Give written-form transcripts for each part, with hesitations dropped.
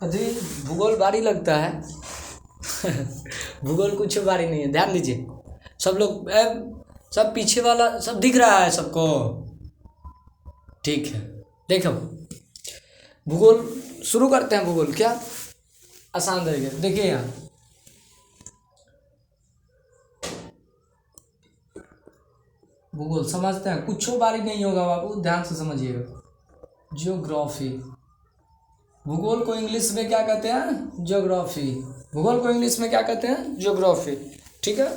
अरे भूगोल भारी लगता है। भूगोल कुछ भारी नहीं है, ध्यान दीजिए सब लोग। सब पीछे वाला सब दिख रहा है सबको? ठीक है, देखो भूगोल शुरू करते हैं। भूगोल क्या आसान तरीके से देखिए यहाँ, भूगोल समझते हैं, कुछ बारी नहीं होगा बाबू, ध्यान से समझिएगा। जियोग्राफी, भूगोल को इंग्लिश में क्या कहते हैं? ज्योग्राफी। भूगोल को इंग्लिश में क्या कहते हैं? ज्योग्राफी। ठीक है,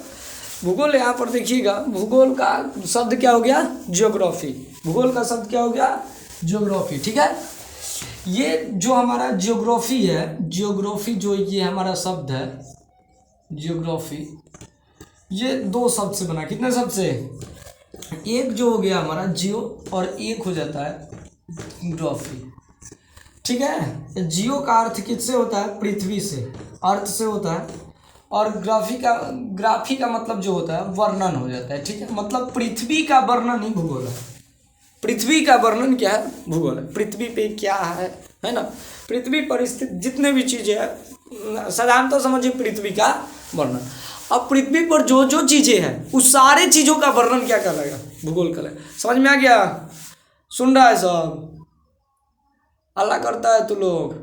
भूगोल यहाँ पर देखिएगा, भूगोल का शब्द क्या हो गया? ज्योग्राफी। भूगोल का शब्द क्या हो गया? ज्योग्राफी। ठीक है, ये जो हमारा ज्योग्राफी है, ज्योग्राफी जो ये हमारा शब्द है ज्योग्राफी, ये दो शब्द से बना। कितने शब्द से? एक जो हो गया हमारा जियो और एक हो जाता है ग्राफी। ठीक है, जियो का अर्थ किससे होता है? पृथ्वी से, अर्थ से होता है। और ग्राफी का मतलब जो होता है वर्णन हो जाता है। ठीक है, मतलब पृथ्वी का वर्णन ही भूगोल है। पृथ्वी का वर्णन क्या है? भूगोल है। पृथ्वी पे क्या है ना, पृथ्वी पर स्थित जितने भी चीज़ें हैं, साधारणतः समझिए पृथ्वी का वर्णन। अब पृथ्वी पर जो जो चीज़ें हैं उस सारे चीज़ों का वर्णन क्या कहलाएगा? भूगोल कहलाएगा। समझ में आ गया? सुन रहा है सब? अल्लाह करता है तू लोग,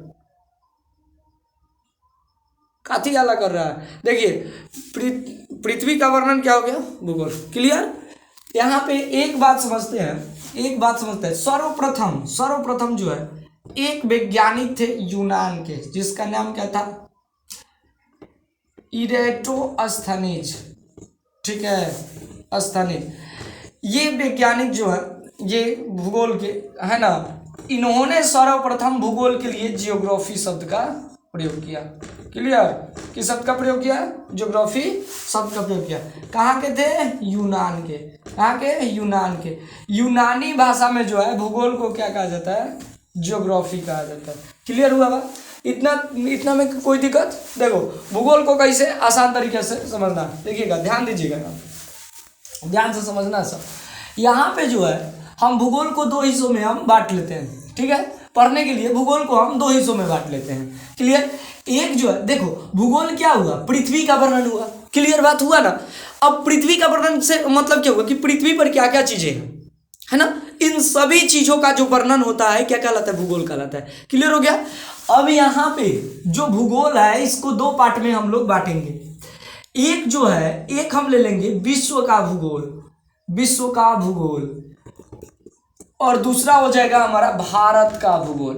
काथी अल्लाह कर रहा है? देखिए पृथ्वी का वर्णन क्या हो गया? भूगोल। क्लियर? यहाँ पे एक बात समझते हैं, सर्वप्रथम जो है एक वैज्ञानिक थे यूनान के, जिसका नाम क्या था? इरेटोस्थनीज। ठीक है, अस्थनीज। ये वैज्ञानिक जो है, ये भूगोल के है ना, इन्होंने सर्वप्रथम भूगोल के लिए जियोग्राफी शब्द का प्रयोग किया। क्लियर? किस शब्द का प्रयोग किया? ज्योग्राफी शब्द का प्रयोग किया। कहाँ के थे? यूनान के। कहाँ के? यूनान के। यूनानी भाषा में जो है भूगोल को क्या कहा जाता है? ज्योग्राफी कहा जाता है। क्लियर हुआ बा? इतना में कोई दिक्कत? देखो भूगोल को कैसे आसान तरीके से समझना, देखिएगा, ध्यान दीजिएगा, ध्यान से समझना सब। यहाँ पे जो है हम भूगोल को दो हिस्सों में हम बांट लेते हैं। ठीक है, पढ़ने के लिए भूगोल को हम दो हिस्सों में बांट लेते हैं। क्लियर? एक जो है, देखो भूगोल क्या हुआ? पृथ्वी का वर्णन हुआ। क्लियर बात हुआ ना? अब पृथ्वी का वर्णन से मतलब क्या हुआ कि पृथ्वी पर क्या क्या चीजें हैं, है ना, इन सभी चीजों का जो वर्णन होता है क्या कहलाता है? भूगोल कहलाता है। क्लियर हो गया? अब यहाँ पे जो भूगोल है इसको दो पार्ट में हम लोग बांटेंगे। एक जो है, एक हम ले लेंगे विश्व का भूगोल, और दूसरा हो जाएगा हमारा भारत का भूगोल।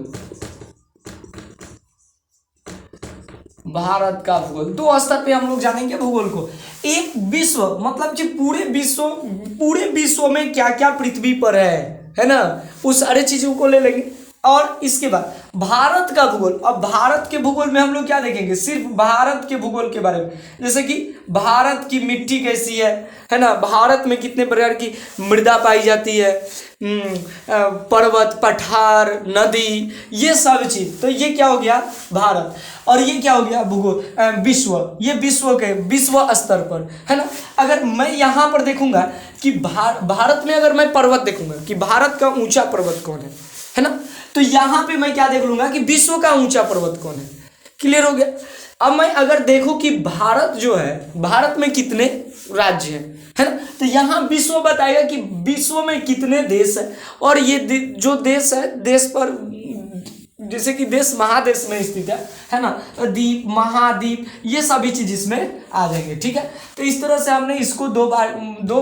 दो स्तर पे हम लोग जानेंगे भूगोल को। एक विश्व मतलब कि पूरे विश्व में क्या क्या पृथ्वी पर है ना, उस सारे चीजों को ले लेंगे। और इसके बाद भारत का भूगोल। अब भारत के भूगोल में हम लोग क्या देखेंगे? सिर्फ भारत के भूगोल के बारे में, जैसे कि भारत की मिट्टी कैसी है ना, भारत में कितने प्रकार की मृदा पाई जाती है, पर्वत, पठार, नदी, ये सब चीज। तो ये क्या हो गया? भारत। और ये क्या हो गया? भूगोल, विश्व। ये विश्व स्तर पर है ना। अगर मैं यहाँ पर देखूंगा कि भारत में अगर मैं पर्वत देखूंगा कि भारत का ऊंचा पर्वत कौन है ना, तो यहाँ पे मैं क्या देख लूंगा कि विश्व का ऊंचा पर्वत कौन है। क्लियर हो गया? अब मैं अगर देखूं कि भारत जो है, भारत में कितने राज्य हैं, है ना, तो यहाँ विश्व बताएगा कि विश्व में कितने देश है। और ये जो देश है, देश पर जैसे कि देश महादेश में स्थित है ना, द्वीप, महाद्वीप, ये सभी चीज इसमें आ जाएंगे। ठीक है, तो इस तरह से हमने इसको दो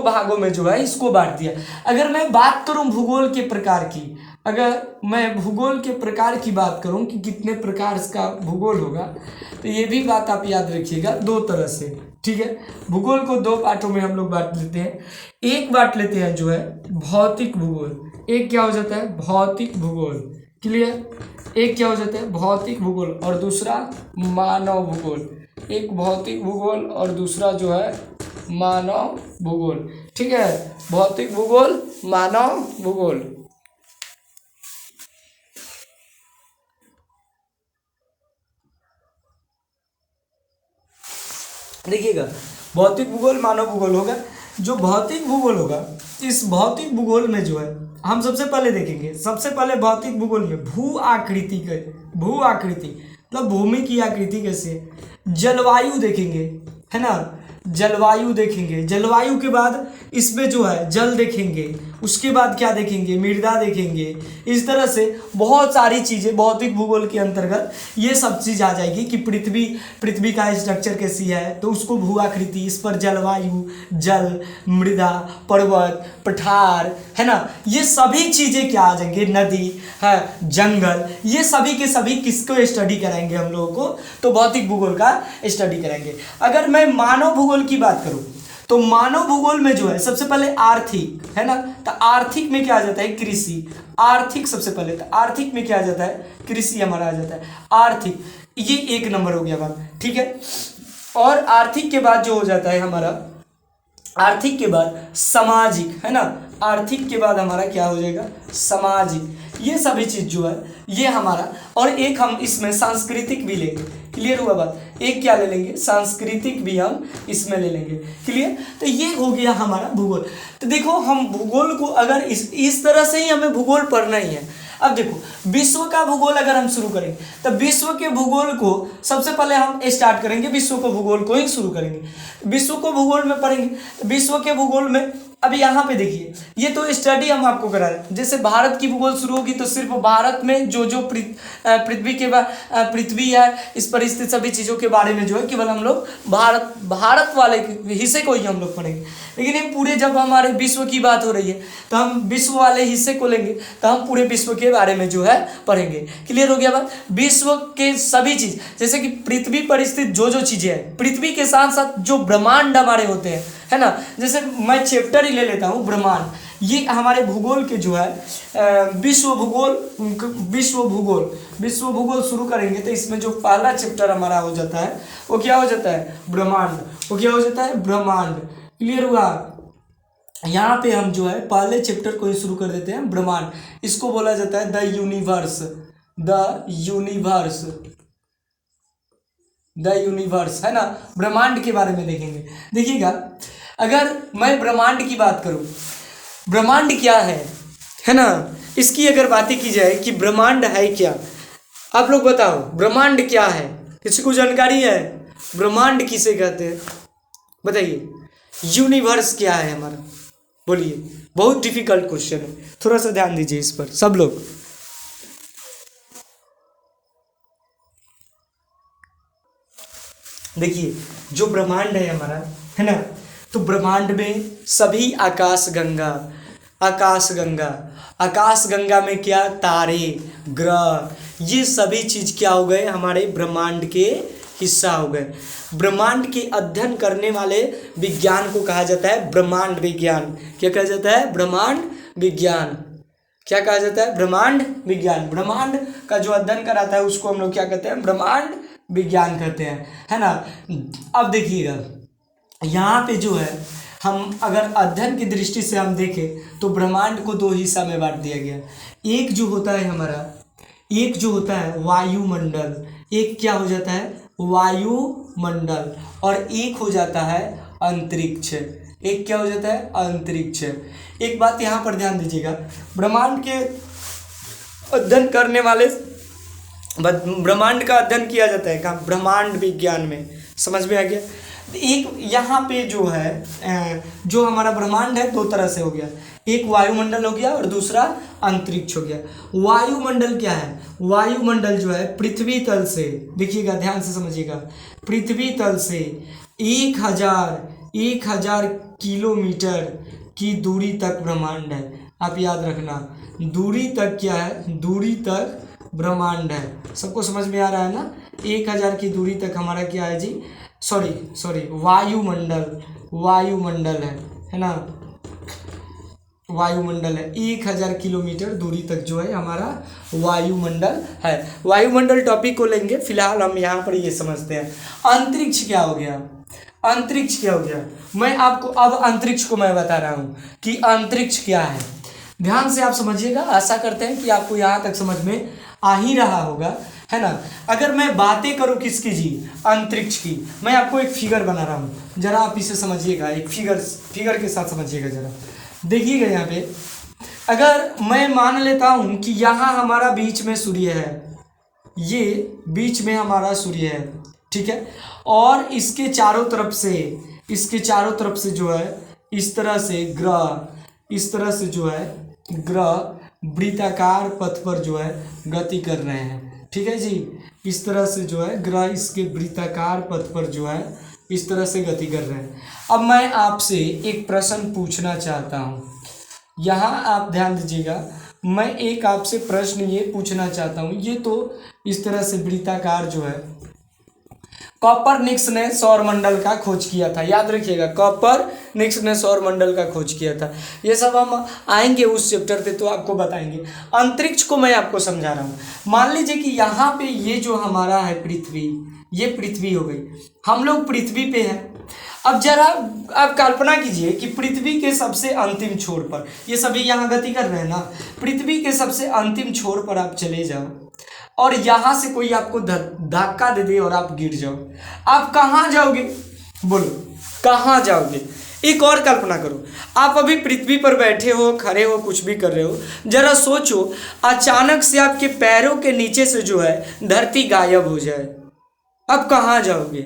भागों में जो है इसको बांट दिया। अगर मैं बात करूं भूगोल के प्रकार की, अगर मैं भूगोल के प्रकार की बात करूं कि कितने प्रकार का भूगोल होगा, तो ये भी बात आप याद रखिएगा दो तरह से। ठीक है, भूगोल को दो पार्टों में हम लोग बांट लेते हैं। एक बांट लेते हैं जो है भौतिक भूगोल। एक क्या हो जाता है? भौतिक भूगोल। क्लियर? एक क्या हो जाता है? भौतिक भूगोल, और दूसरा मानव भूगोल। एक भौतिक भूगोल और दूसरा जो है मानव भूगोल। ठीक है, भौतिक भूगोल, मानव भूगोल। देखिएगा, भौतिक भूगोल, मानव भूगोल होगा। जो भौतिक भूगोल होगा, इस भौतिक भूगोल में जो है हम सबसे पहले देखेंगे, सबसे पहले भौतिक भूगोल में भू आकृति मतलब भूमि की आकृति कैसी है, जलवायु देखेंगे, है ना, जलवायु देखेंगे, जलवायु के बाद इसमें जो है जल देखेंगे, उसके बाद क्या देखेंगे, मृदा देखेंगे। इस तरह से बहुत सारी चीज़ें भौतिक भूगोल के अंतर्गत ये सब चीज़ आ जाएगी कि पृथ्वी का स्ट्रक्चर कैसी है, तो उसको भू आकृति, इस पर जलवायु, जल, मृदा, पर्वत, पठार, है ना, ये सभी चीज़ें क्या आ जाएंगे, नदी है, जंगल, ये सभी के सभी किसको स्टडी कराएंगे हम लोगों को, तो भौतिक भूगोल का स्टडी कराएंगे। अगर मैं मानव भूगोल की बात करूं तो मानव भूगोल में जो है सबसे पहले आर्थिक, है ना, तो आर्थिक में क्या आ जाता है, कृषि। आर्थिक सबसे पहले, तो आर्थिक में क्या आ जाता है, कृषि हमारा आ जाता है, आर्थिक, ये 1 नंबर हो गया बात, ठीक है। और आर्थिक के बाद जो हो जाता है हमारा, आर्थिक के बाद सामाजिक, है ना, आर्थिक के बाद हमारा क्या हो जाएगा, सामाजिक। ये सभी चीज़ जो है ये हमारा, और एक हम इसमें सांस्कृतिक भी लेंगे, क्लियर हुआ बात, एक क्या ले लेंगे, सांस्कृतिक भी हम इसमें ले लेंगे, क्लियर। तो ये हो गया हमारा भूगोल। तो देखो हम भूगोल को अगर इस तरह से ही हमें भूगोल पढ़ना ही है। अब देखो विश्व का भूगोल अगर हम शुरू करेंगे तो विश्व के भूगोल को सबसे पहले हम स्टार्ट करेंगे, विश्व को भूगोल को ही शुरू करेंगे, विश्व को भूगोल में पढ़ेंगे। विश्व के भूगोल में अब यहाँ पे देखिए, ये तो स्टडी हम आपको करा रहे हैं। जैसे भारत की भूगोल शुरू होगी तो सिर्फ भारत में जो जो पृथ्वी है, इस पर स्थित सभी चीज़ों के बारे में जो है केवल हम लोग भारत वाले हिस्से को ही हम लोग पढ़ेंगे। लेकिन ये पूरे जब हमारे विश्व की बात हो रही है तो हम विश्व वाले हिस्से को लेंगे, तो हम पूरे विश्व के बारे में जो है पढ़ेंगे, क्लियर हो गया बात। विश्व के सभी चीज़, जैसे कि पृथ्वी पर स्थित जो जो चीज़ें हैं, पृथ्वी के साथ साथ जो ब्रह्मांड हमारे होते हैं, है ना, जैसे मैं चैप्टर ही ले लेता हूँ ब्रह्मांड, ये हमारे भूगोल के जो है विश्व भूगोल शुरू करेंगे तो इसमें जो पहला चैप्टर हमारा हो जाता है वो क्या हो जाता है, ब्रह्मांड। वो क्या हो जाता है, ब्रह्मांड, क्लियर हुआ। यहाँ पे हम जो है पहले चैप्टर को ही शुरू कर देते हैं, ब्रह्मांड। इसको बोला जाता है द यूनिवर्स, है ना, ब्रह्मांड के बारे में देखेंगे। देखिएगा अगर मैं ब्रह्मांड की बात करूं, ब्रह्मांड क्या है ना, इसकी अगर बातें की जाए कि ब्रह्मांड है क्या, आप लोग बताओ ब्रह्मांड क्या है, किसी को जानकारी है, ब्रह्मांड किसे कहते हैं, बताइए। यूनिवर्स क्या है हमारा, बोलिए। बहुत डिफिकल्ट क्वेश्चन है, थोड़ा सा ध्यान दीजिए इस पर सब लोग। देखिए जो ब्रह्मांड है हमारा, है ना, तो ब्रह्मांड में सभी आकाश गंगा में क्या, तारे, ग्रह, ये सभी चीज क्या हो गए, हमारे ब्रह्मांड के हिस्सा हो गए। ब्रह्मांड के अध्ययन करने वाले विज्ञान को कहा जाता है ब्रह्मांड विज्ञान। क्या कहा जाता है, ब्रह्मांड विज्ञान। क्या कहा जाता है, ब्रह्मांड विज्ञान। ब्रह्मांड का जो अध्ययन कराता है उसको हम लोग क्या कहते हैं, ब्रह्मांड विज्ञान कहते हैं, है ना। अब देखिएगा यहाँ पे जो है हम अगर अध्ययन की दृष्टि से हम देखें तो ब्रह्मांड को 2 हिस्सा में बांट दिया गया। एक जो होता है हमारा, एक जो होता है वायुमंडल, एक क्या हो जाता है, वायुमंडल, और एक हो जाता है अंतरिक्ष। एक क्या हो जाता है, अंतरिक्ष। एक बात यहाँ पर ध्यान दीजिएगा, ब्रह्मांड के अध्ययन करने वाले, ब्रह्मांड का अध्ययन किया जाता है कहाँ, ब्रह्मांड विज्ञान में, समझ में आ गया। एक यहाँ पे जो है जो हमारा ब्रह्मांड है 2 तरह से हो गया, एक वायुमंडल हो गया और दूसरा अंतरिक्ष हो गया। वायुमंडल क्या है, वायुमंडल जो है पृथ्वी तल से, देखिएगा ध्यान से समझिएगा, पृथ्वी तल से 1000 किलोमीटर की दूरी तक ब्रह्मांड है। आप याद रखना, दूरी तक क्या है, दूरी तक ब्रह्मांड है। सबको समझ में आ रहा है ना, 1000 की दूरी तक हमारा क्या है जी, सॉरी वायुमंडल है ना, वायुमंडल है। 1000 किलोमीटर दूरी तक जो है हमारा वायुमंडल है। वायुमंडल टॉपिक को लेंगे, फिलहाल हम यहाँ पर ये समझते हैं अंतरिक्ष क्या हो गया। अंतरिक्ष क्या हो गया, मैं आपको अब अंतरिक्ष को मैं बता रहा हूँ कि अंतरिक्ष क्या है। ध्यान से आप समझिएगा, आशा करते हैं कि आपको यहाँ तक समझ में आ ही रहा होगा, है ना। अगर मैं बातें करूँ किसकी जी, अंतरिक्ष की, मैं आपको एक फिगर बना रहा हूँ, जरा आप इसे समझिएगा, एक फिगर के साथ समझिएगा जरा। देखिएगा यहाँ पे, अगर मैं मान लेता हूँ कि यहाँ हमारा बीच में सूर्य है, ये बीच में हमारा सूर्य है, ठीक है। और इसके चारों तरफ से जो है इस तरह से ग्रह वृत्ताकार पथ पर जो है गति कर रहे हैं, ठीक है जी। इस तरह से जो है ग्रह इसके वृत्ताकार पथ पर जो है इस तरह से गति कर रहे हैं। अब मैं आपसे एक प्रश्न पूछना चाहता हूँ, यहाँ आप ध्यान दीजिएगा। मैं एक आपसे प्रश्न ये पूछना चाहता हूँ, ये तो इस तरह से वृत्ताकार जो है कॉपरनिकस ने सौरमंडल का खोज किया था, याद रखिएगा, कॉपरनिकस ने सौरमंडल का खोज किया था। ये सब हम आएंगे उस चैप्टर पे तो आपको बताएंगे। अंतरिक्ष को मैं आपको समझा रहा हूँ। मान लीजिए कि यहाँ पे ये जो हमारा है पृथ्वी, ये पृथ्वी हो गई, हम लोग पृथ्वी पे हैं। अब जरा आप कल्पना कीजिए कि पृथ्वी के सबसे अंतिम छोर पर, ये सभी यहाँ गति कर रहे हैं ना, पृथ्वी के सबसे अंतिम छोर पर आप चले जाओ और यहाँ से कोई आपको धक्का दे दे और आप गिर जाओ, आप कहाँ जाओगे? बोलो कहाँ जाओगे? एक और कल्पना करो, आप अभी पृथ्वी पर बैठे हो, खड़े हो, कुछ भी कर रहे हो, जरा सोचो अचानक से आपके पैरों के नीचे से जो है धरती गायब हो जाए, आप कहाँ जाओगे?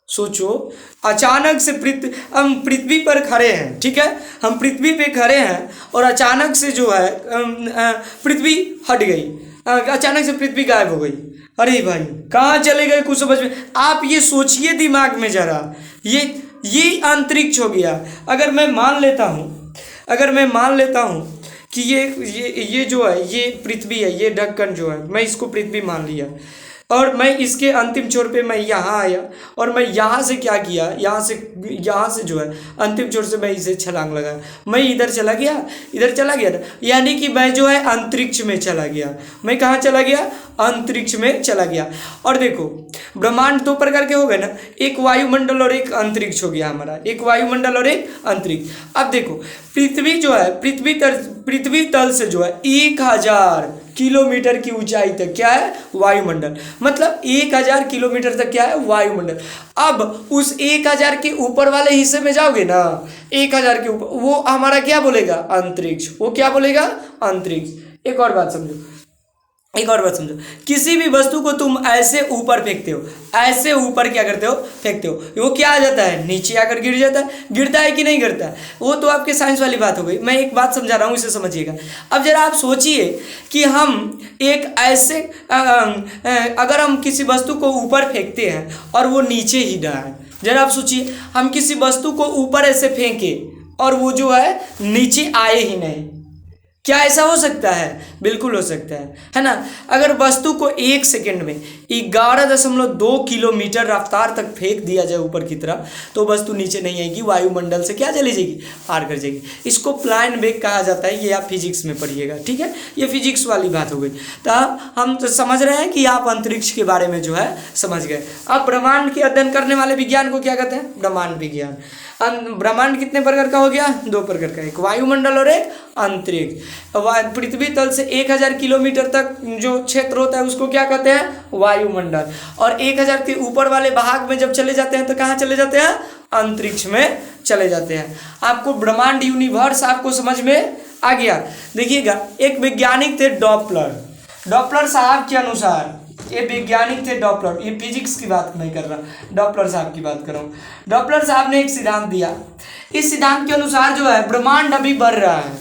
सोचो, अचानक से हम पृथ्वी पर खड़े हैं, ठीक है, हम पृथ्वी पे खड़े हैं और अचानक से जो है पृथ्वी हट गई, अचानक से पृथ्वी गायब हो गई। अरे भाई कहाँ चले गए, कुछ समझ में? आप ये सोचिए दिमाग में जरा, ये अंतरिक्ष हो गया। अगर मैं मान लेता हूँ कि ये जो है ये पृथ्वी है, ये ढक्कन जो है, मैं इसको पृथ्वी मान लिया और मैं इसके अंतिम छोर पे मैं यहाँ आया और मैं यहाँ से क्या किया, यहाँ से जो है अंतिम छोर से मैं इसे छलांग लगाया, मैं इधर चला गया ना, यानी कि मैं जो है अंतरिक्ष में चला गया। मैं कहाँ चला गया? अंतरिक्ष में चला गया। और देखो ब्रह्मांड दो प्रकार के हो गए ना, एक वायुमंडल और एक अंतरिक्ष हो गया हमारा, एक वायुमंडल और एक अंतरिक्ष। अब देखो पृथ्वी जो है, पृथ्वी तल से जो है 1000 किलोमीटर की ऊंचाई तक क्या है? वायुमंडल। मतलब 1000 किलोमीटर तक क्या है? वायुमंडल। अब उस 1000 के ऊपर वाले हिस्से में जाओगे ना, 1000 के ऊपर, वो हमारा क्या बोलेगा? अंतरिक्ष। वो क्या बोलेगा? अंतरिक्ष। एक और बात समझो, किसी भी वस्तु को तुम ऐसे ऊपर फेंकते हो, ऐसे ऊपर क्या करते हो? फेंकते हो, वो क्या आ जाता है? नीचे आकर गिर जाता है। गिरता है कि नहीं गिरता है? वो तो आपके साइंस वाली बात हो गई। मैं एक बात समझा रहा हूँ, इसे समझिएगा। अब जरा आप सोचिए कि हम एक ऐसे अगर हम किसी वस्तु को ऊपर फेंकते हैं और वो नीचे ही जाए, जरा आप सोचिए, हम किसी वस्तु को ऊपर ऐसे फेंके और वो जो है नीचे आए ही नहीं, क्या ऐसा हो सकता है? बिल्कुल हो सकता है ना। अगर वस्तु को 1 सेकंड में 11.2 किलोमीटर रफ्तार तक फेंक दिया जाए ऊपर की तरफ, तो वस्तु नीचे नहीं आएगी, वायुमंडल से क्या चली जाएगी? पार कर जाएगी। इसको प्लान वेग कहा जाता है, ये आप फिजिक्स में पढ़िएगा, ठीक है। ये फिजिक्स वाली बात हो गई। तो हम तो समझ रहे हैं कि आप अंतरिक्ष के बारे में जो है समझ गए। अब ब्रह्मांड के अध्ययन करने वाले विज्ञान को क्या कहते हैं? ब्रह्मांड विज्ञान। ब्रह्मांड कितने प्रकार का हो गया? 2 प्रकार का, एक वायुमंडल और एक अंतरिक्ष। पृथ्वी तल से 1000 किलोमीटर तक जो क्षेत्र होता है उसको क्या कहते हैं? वायुमंडल। और 1000 के ऊपर वाले भाग में जब चले जाते हैं तो कहाँ चले जाते हैं? अंतरिक्ष में चले जाते हैं। आपको ब्रह्मांड यूनिवर्स आपको समझ में आ गया। देखिएगा, एक वैज्ञानिक थे डॉपलर साहब के अनुसार, ये वैज्ञानिक थे डॉपलर, ये फिजिक्स की बात नहीं कर रहा, डॉपलर साहब की बात कर रहा हूँ। डॉपलर साहब ने एक सिद्धांत दिया, इस सिद्धांत के अनुसार जो है ब्रह्मांड अभी बढ़ रहा है।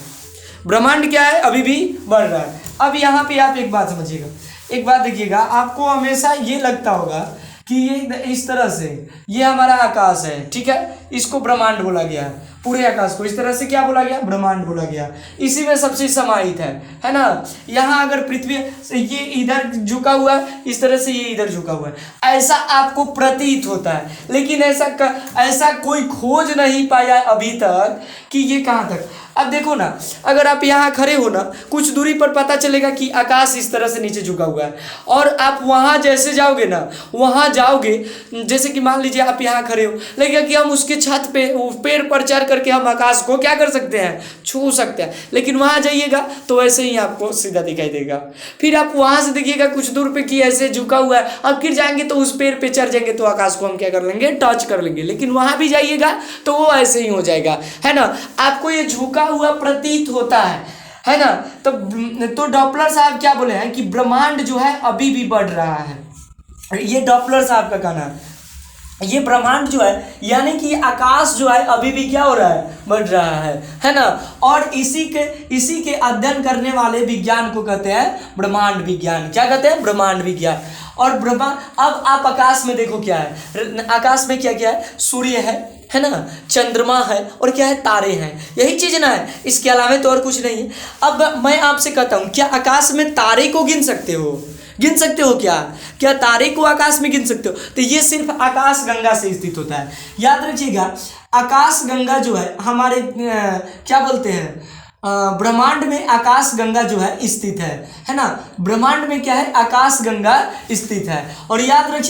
ब्रह्मांड क्या है? अभी भी बढ़ रहा है। अब यहाँ पे आप एक बात समझिएगा, एक बात देखिएगा, आपको हमेशा ये लगता होगा कि ये इस तरह से ये हमारा आकाश है, ठीक है, इसको ब्रह्मांड बोला गया है। पूरे आकाश को इस तरह से क्या बोला गया? ब्रह्मांड बोला गया। इसी में सब चीज समाहित है ना। यहाँ अगर पृथ्वी ये इधर झुका हुआ है, इस तरह से ये इधर झुका हुआ है, ऐसा आपको प्रतीत होता है, लेकिन ऐसा कोई खोज नहीं पाया अभी तक कि ये कहाँ तक। अब देखो ना, अगर आप यहाँ खड़े हो ना, कुछ दूरी पर पता चलेगा कि आकाश इस तरह से नीचे झुका हुआ है, और आप वहाँ जैसे जाओगे ना, वहाँ जाओगे, जैसे कि मान लीजिए आप यहाँ खड़े हो, लगेगा कि हम उसके छत पे पेड़ पर चढ़ करके हम आकाश को क्या कर सकते हैं? छू सकते हैं। लेकिन वहाँ जाइएगा तो वैसे ही आपको सीधा दिखाई देगा। फिर आप वहाँ से देखिएगा कुछ दूर पे कि ऐसे झुका हुआ है, अब गिर जाएंगे तो उस पेड़ पे चढ़ जाएंगे तो आकाश को हम क्या कर लेंगे? टच कर लेंगे। लेकिन वहाँ भी जाइएगा तो वो ऐसे ही हो जाएगा, है ना। आपको ये झुका हुआ प्रतीत होता है। है ना। तो डॉपलर साहब क्या बोले हैं कि ब्रह्मांड जो है अभी भी बढ़ रहा है। ये डॉपलर साहब का कहना है। ये ब्रह्मांड जो है यानी कि आकाश जो है अभी भी क्या हो रहा है, बढ़ रहा है ना। और इसी के अध्ययन करने वाले विज्ञान को कहते हैं ब्रह्मांड विज्ञान। क्या कहते हैं, ब्रह्मांड विज्ञान। और ब्रह्मांड, अब आप आकाश में देखो क्या है, आकाश में क्या क्या है, सूर्य है ना, चंद्रमा है और क्या है, तारे हैं, यही चीज ना है, इसके अलावा तो और कुछ नहीं है। अब मैं आपसे कहता हूं, क्या आकाश में तारे को गिन सकते हो, गिन सकते हो क्या तारे को आकाश में गिन सकते हो? तो ये सिर्फ आकाश गंगा से स्थित होता है, याद रखिएगा। आकाश गंगा जो है हमारे क्या बोलते हैं, ब्रह्मांड में आकाश गंगा जो है स्थित है ना। ब्रह्मांड में क्या है, आकाश गंगा स्थित है। और याद रखिए